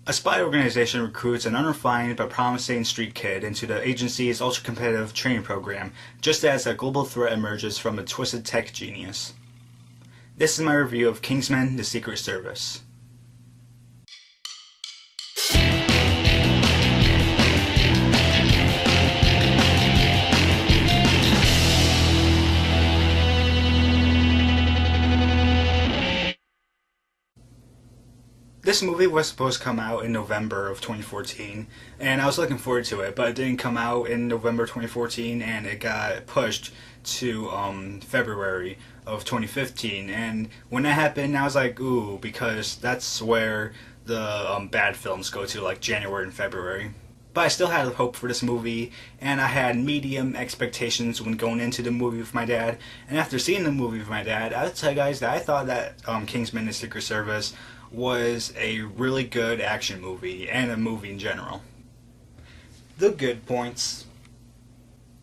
A spy organization recruits an unrefined but promising street kid into the agency's ultra-competitive training program, just as a global threat emerges from a twisted tech genius. This is my review of Kingsman: The Secret Service. This movie was supposed to come out in November of 2014, and I was looking forward to it, but it didn't come out in November 2014, and it got pushed to February of 2015, and when that happened, I was like, ooh, because that's where the bad films go to, like January and February. But I still had hope for this movie, and I had medium expectations when going into the movie with my dad, and after seeing the movie with my dad, I would tell you guys that I thought that Kingsman: The Secret Service was a really good action movie, and a movie in general. The good points.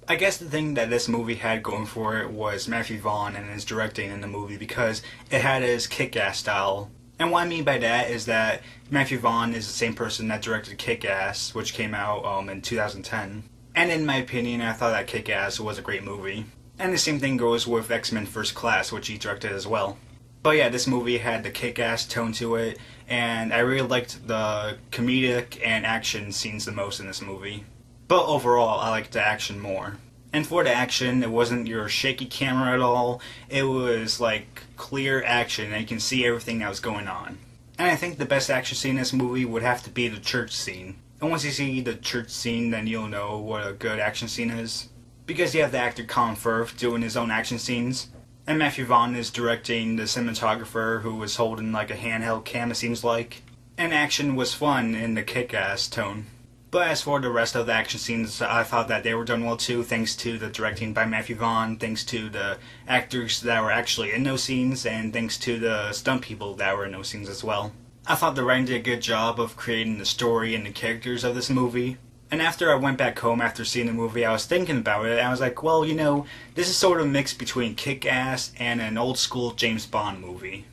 I guess the thing that this movie had going for it was Matthew Vaughn and his directing in the movie, because it had his kick-ass style. And what I mean by that is that Matthew Vaughn is the same person that directed Kick-Ass, which came out in 2010. And in my opinion, I thought that Kick-Ass was a great movie. And the same thing goes with X-Men First Class, which he directed as well. But yeah, this movie had the kick-ass tone to it, and I really liked the comedic and action scenes the most in this movie. But overall, I liked the action more. And for the action, it wasn't your shaky camera at all. It was like clear action, and you can see everything that was going on. And I think the best action scene in this movie would have to be the church scene. And once you see the church scene, then you'll know what a good action scene is. Because you have the actor Colin Firth doing his own action scenes, and Matthew Vaughn is directing the cinematographer, who was holding like a handheld cam, it seems like. And action was fun in the kick-ass tone. But as for the rest of the action scenes, I thought that they were done well too, thanks to the directing by Matthew Vaughn, thanks to the actors that were actually in those scenes, and thanks to the stunt people that were in those scenes as well. I thought the writing did a good job of creating the story and the characters of this movie. And after I went back home after seeing the movie, I was thinking about it, and I was like, well, you know, this is sort of a mix between Kick-Ass and an old-school James Bond movie.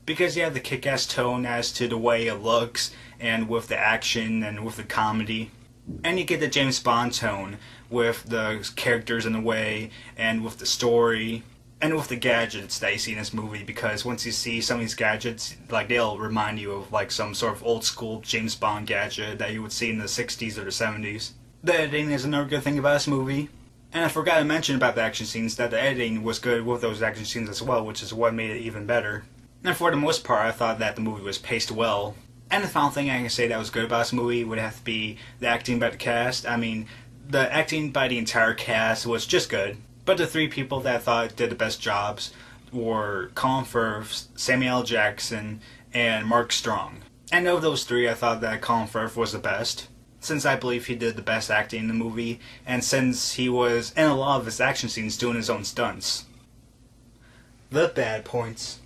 Because you have the Kick-Ass tone as to the way it looks, and with the action, and with the comedy. And you get the James Bond tone with the characters in the way, and with the story, and with the gadgets that you see in this movie, because once you see some of these gadgets, like, they'll remind you of like some sort of old school James Bond gadget that you would see in the 60s or the 70s. The editing is another good thing about this movie. And I forgot to mention about the action scenes, that the editing was good with those action scenes as well, which is what made it even better. And for the most part, I thought that the movie was paced well. And the final thing I can say that was good about this movie would have to be the acting by the cast. I mean, the acting by the entire cast was just good. But the three people that I thought did the best jobs were Colin Firth, Samuel L. Jackson, and Mark Strong. And of those three, I thought that Colin Firth was the best, since I believe he did the best acting in the movie, and since he was in a lot of his action scenes doing his own stunts. The bad points.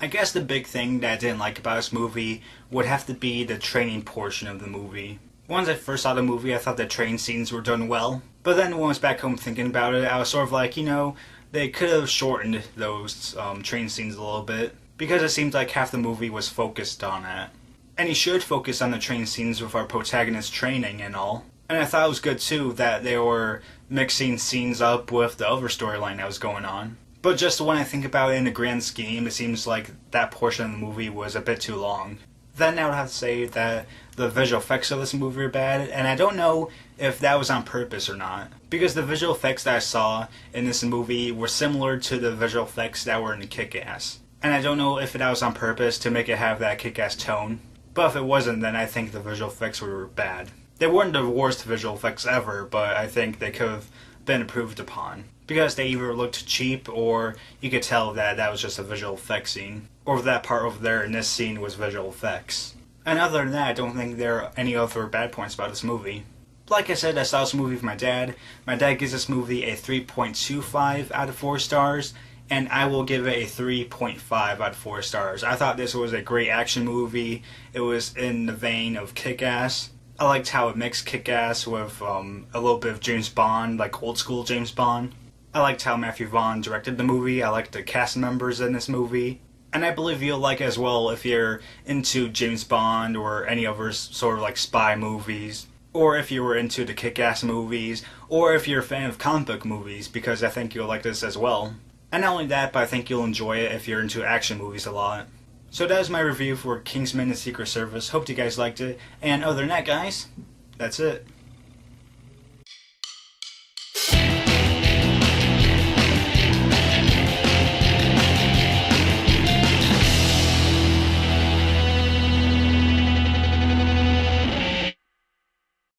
I guess the big thing that I didn't like about this movie would have to be the training portion of the movie. Once I first saw the movie, I thought the train scenes were done well. But then when I was back home thinking about it, I was sort of like, you know, they could have shortened those train scenes a little bit. Because it seemed like half the movie was focused on it. And you should focus on the train scenes with our protagonist training and all. And I thought it was good too that they were mixing scenes up with the other storyline that was going on. But just when I think about it in the grand scheme, it seems like that portion of the movie was a bit too long. Then I would have to say that the visual effects of this movie are bad, and I don't know if that was on purpose or not. Because the visual effects that I saw in this movie were similar to the visual effects that were in the Kick-Ass. And I don't know if that was on purpose to make it have that Kick-Ass tone. But if it wasn't, then I think the visual effects were bad. They weren't the worst visual effects ever, but I think they could have been improved upon. Because they either looked cheap, or you could tell that that was just a visual effects scene. Or that part over there in this scene was visual effects. And other than that, I don't think there are any other bad points about this movie. Like I said, I saw this movie with my dad. My dad gives this movie a 3.25 out of 4 stars, and I will give it a 3.5 out of 4 stars. I thought this was a great action movie. It was in the vein of Kick-Ass. I liked how it mixed Kick-Ass with a little bit of James Bond, like old school James Bond. I liked how Matthew Vaughn directed the movie. I liked the cast members in this movie. And I believe you'll like it as well if you're into James Bond or any other sort of like spy movies, or if you were into the Kick-Ass movies, or if you're a fan of comic book movies, because I think you'll like this as well. And not only that, but I think you'll enjoy it if you're into action movies a lot. So that is my review for Kingsman: The Secret Service. Hope you guys liked it. And other than that, guys, that's it.